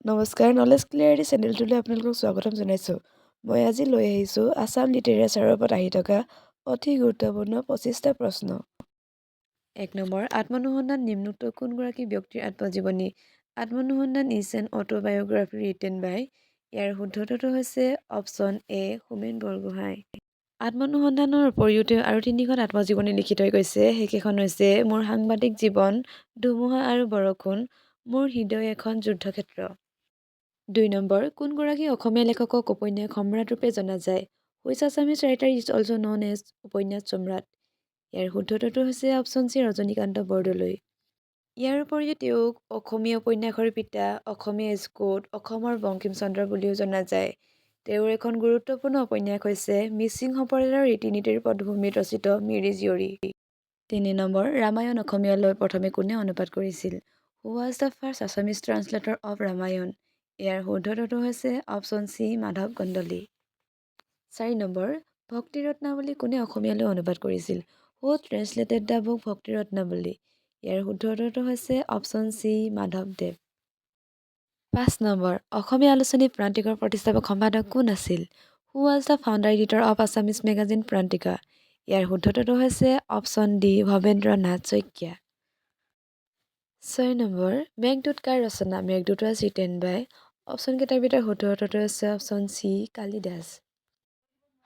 নমস্কাৰ, নলেজ ক্লিয়াৰিটি চেনেলটোলৈ আপোনালোকক স্বাগতম জনাইছোঁ। মই আজি লৈ আহিছোঁ আছাম লিটাৰেচাৰৰ ওপৰত আহি থকা অতি গুৰুত্বপূৰ্ণ 25টা প্ৰশ্ন। 1 নম্বৰ, আত্মনুসন্ধান নিম্নোক্ত কোনগৰাকী ব্যক্তিৰ আত্মজীৱনী? আত্মনুসন্ধান ইজ এন অটোবায়োগ্ৰাফি ৰিটেন বাই। ইয়াৰ শুদ্ধটোতো হৈছে অপশ্যন এ হোমেন বৰগোহাঁই। আত্মনুসন্ধানৰ উপৰিও তেওঁ আৰু 3খন আত্মজীৱনী লিখি থৈ গৈছে। সেইকেইখন হৈছে মোৰ সাংবাদিক জীৱন, ধুমুহা আৰু বৰষুণ, মোৰ হৃদয় এখন যুদ্ধক্ষেত্ৰ। 2 নম্বৰ, কোনগৰাকী অসমীয়া লেখকক উপন্যাস সম্ৰাট ৰূপে জনা যায়? Which Assamese writer is also' known as উপন্যাস সম্ৰাট? ইয়াৰ শুদ্ধটোতো হৈছে অপশ্যন চি ৰজনীকান্ত বৰদলৈ। ইয়াৰ উপৰিও তেওঁক অসমীয়া উপন্যাসৰ পিতা, অসমীয়া স্কৌট, অসমৰ বংকিমচন্দ্ৰ বুলিও জনা যায়। তেওঁৰ এখন গুৰুত্বপূৰ্ণ উপন্যাস হৈছে মিচিং সম্প্ৰদায়ৰ ৰীতি নীতিৰ পটভূমিত ৰচিত মিৰি জীয়ৰী। 3 নম্বৰ, ৰামায়ণ অসমীয়ালৈ প্ৰথমে কোনে অনুবাদ কৰিছিল? Who was the first Assamese translator of Ramayana? ইয়াৰ শুদ্ধটোতো হৈছে option C Madhav Kandali. 4 number, Bhakti Ratnavali কোনে অসমীয়ালৈ অনুবাদ কৰিছিল? হু ট্ৰেন্সলেটেড দ্য বুক ভক্তি ৰত্নাৱলী? ইয়াৰ শুদ্ধটোতো হৈছে অপশ্যন চি মাধৱদেৱ। 5 নম্বৰ, অসমীয়া আলোচনী প্ৰান্তিকৰ প্ৰতিষ্ঠাপক সম্পাদক কোন আছিল? Who was the founder editor of Assamese magazine Prantik? ইয়াৰ শুদ্ধটোতো হৈছে option D Bhabendra Nath Saikia. 6 number, Meghdoot কাৰ ৰচনা? Meghdoot was written by. Option কেইটাৰ ভিতৰত শুদ্ধটোতো হৈছে অপশ্যন চি কালিদাস।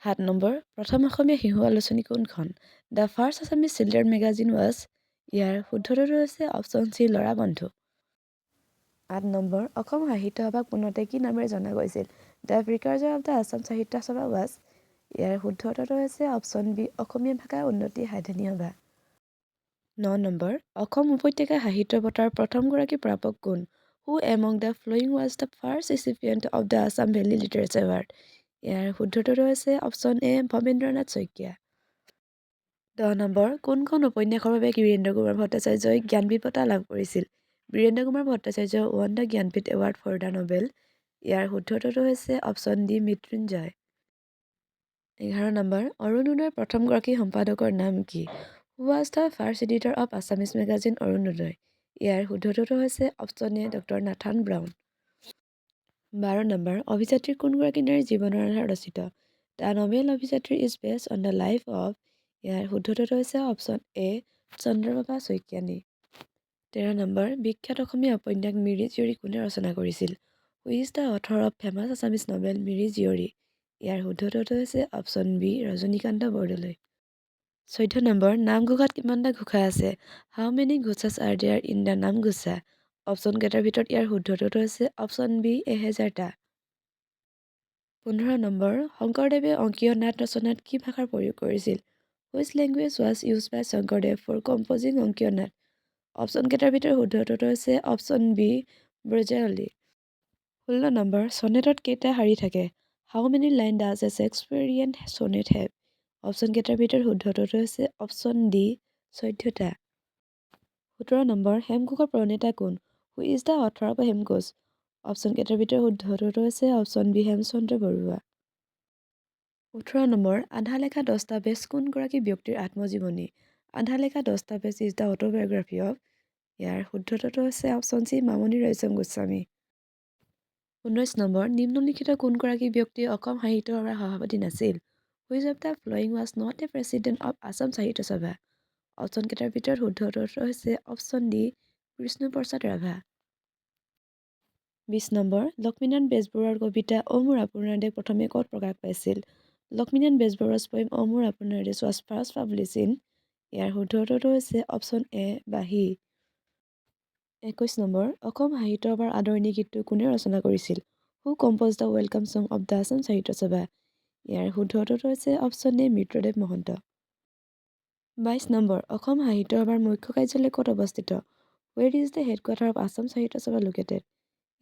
7 নম্বৰ, প্ৰথম অসমীয়া শিশু আলোচনী কোনখন? The first Assamese children magazine was. ইয়াৰ শুদ্ধটোতো হৈছে অপশ্যন চি ল'ৰা বন্ধু। 8 নম্বৰ, অসম সাহিত্য সভাক পোনতে কি নামেৰে জনা গৈছিল? The প্ৰিকাৰ্ছৰ of the Assam Sahitya সভা ৱাজ। ইয়াৰ শুদ্ধটোতো হৈছে অপশ্যন বি অসমীয়া ভাষা উন্নতি সাধনী সভা। 9 নম্বৰ, অসম উপত্যকা সাহিত্য বঁটাৰ প্ৰথমগৰাকী প্ৰাপক কোন? Who among the following was the first recipient of the Assam valley literature award? ইয়াৰ শুদ্ধটোতো হৈছে option A Bhabendra Nath Saikia. 10 number, কোনখন উপন্যাসৰ বাবে বীৰেন্দ্ৰ কুমাৰ ভট্টাচাৰ্যই জ্ঞানপীঠ বঁটা লাভ কৰিছিল? Birendra Kumar Bhattacharya won the Jnanpith award for the novel. ইয়াৰ শুদ্ধটোতো হৈছে অপশ্যন ডি মৃত্যুঞ্জয়। 11 নম্বৰ, অৰুণোদয়ৰ প্ৰথমগৰাকী সম্পাদকৰ নাম কি? Who was the first editor of Assamese magazine Arunodoi? ইয়াৰ শুদ্ধটোতো হৈছে option A doctor Nathan Brown. 12 number, অভিযাত্ৰীৰ কোনগৰাকী নাৰীৰ জীৱনৰ আধাৰত ৰচিত? The novel Abhijatri is based on the life of. ইয়াৰ শুদ্ধটোতো হৈছে option A Chandraprabha Saikiani. 13 number, বিখ্যাত অসমীয়া উপন্যাস মিৰি জীয়ৰী কোনে ৰচনা কৰিছিল? Who is the author of famous Assamese novel Miri Jiyori? ইয়াৰ শুদ্ধটোতো হৈছে option B Rajanikanta Bordoloi. 14 number, নামঘোষাত কিমানটা ঘোষা আছে? হাউ মেনি ঘোষাছ are there in the Namghosa? Option কেইটাৰ ভিতৰত ইয়াৰ শুদ্ধটোতো হৈছে অপশ্যন বি 1000টা। 15 নম্বৰ, শংকৰদেৱে অংকীয় নাট ৰচনাত কি ভাষাৰ প্ৰয়োগ কৰিছিল? Which language was use by Sankardev for composing Ankiya Naat? Option কেইটাৰ ভিতৰত শুদ্ধটোতো হৈছে অপশ্যন বি ব্ৰজাৱলী। 16 নম্বৰ, চনেটত কেইটা শাৰী থাকে? How many line does a Shakespearean sonnet have? Option কেইটাৰ ভিতৰত শুদ্ধটোতো হৈছে অপশ্যন ডি 14টা। 17 নম্বৰ, হেমকোষৰ প্ৰণেতা কোন? Who is the author of Hemkosh? Option কেইটাৰ ভিতৰত শুদ্ধটোতো হৈছে option B Hemchandra Barua. 18 number, আধা লেখা দস্তাবেজ কোনগৰাকী ব্যক্তিৰ আত্মজীৱনী? আধা লেখা দস্তাবেজ ইজ দ্য অটোবায়োগ্ৰাফি অৱ। ইয়াৰ শুদ্ধটোতো হৈছে option C Mamoni Raisom Goswami. 19 number, নিম্নলিখিত কোনগৰাকী ব্যক্তি অসম সাহিত্য সভাৰ সভাপতি নাছিল? Which of the following was not a president of Assam Sahitya সভা? অপশ্যন কেইটাৰ ভিতৰত শুদ্ধটোতো হৈছে option D Bishnuprasad Rabha. 20 number, Lakshminath বেজবৰুৱাৰ কবিতা অ মোৰ আপোনাৰ দেশ প্ৰথমে ক'ত প্ৰকাশ পাইছিল? লক্ষ্মীনাথ বেজবৰুৱাছ পয়েম অ মোৰ আপোনাৰ দেশ ৱাজ ফাৰ্ষ্ট পাব্লিছড ইন। ইয়াৰ শুদ্ধটোতো হৈছে অপশ্যন এ বাঁহী। 21 নম্বৰ, অসম সাহিত্য সভাৰ আদৰণি গীতটো কোনে ৰচনা কৰিছিল? Who compose the welcome song of the Assam Sahitya Sabha? ইয়াৰ শুদ্ধটোতো হৈছে option A Mitradev Mahanta. 22 number, Asam Sahitya সভাৰ মুখ্য কাৰ্যালয় ক'ত অৱস্থিত? Where is the headquarter of Assam Sahitya Sabha located?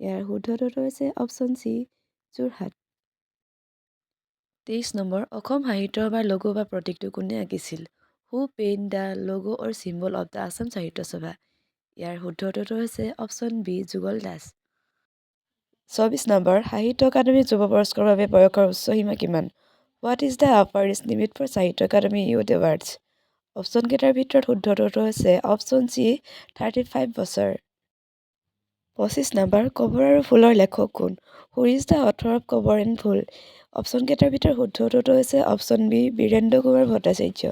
ইয়াৰ শুদ্ধটোতো হৈছে option C Jorhat. 23 number, Asam Sahitya সভাৰ লঘু বা প্ৰতীকটো কোনে আঁকিছিল? হু paint the logo or symbol of the Assam Sahitya Sabha? ইয়াৰ শুদ্ধটোতো হৈছে option B Jugal Das. 24 number, Sahitya Akademi যুৱ পুৰস্কাৰৰ বাবে বয়সৰ উচ্চ সীমা কিমান? What is the upper age limit for Sahitya Akademi youth awards? Option কেইটাৰ ভিতৰত শুদ্ধটোতো হৈছে অপশ্যন চি 35 বছৰ। 25 নম্বৰ কবৰ আৰু ফুলৰ লেখক কোন? Who is the author of কবৰ এণ্ড ফুল? অপশ্যন কেইটাৰ ভিতৰত শুদ্ধ উত্তৰটো হৈছে অপশ্যন বি বীৰেন্দ্ৰ কুমাৰ ভট্টাচাৰ্য।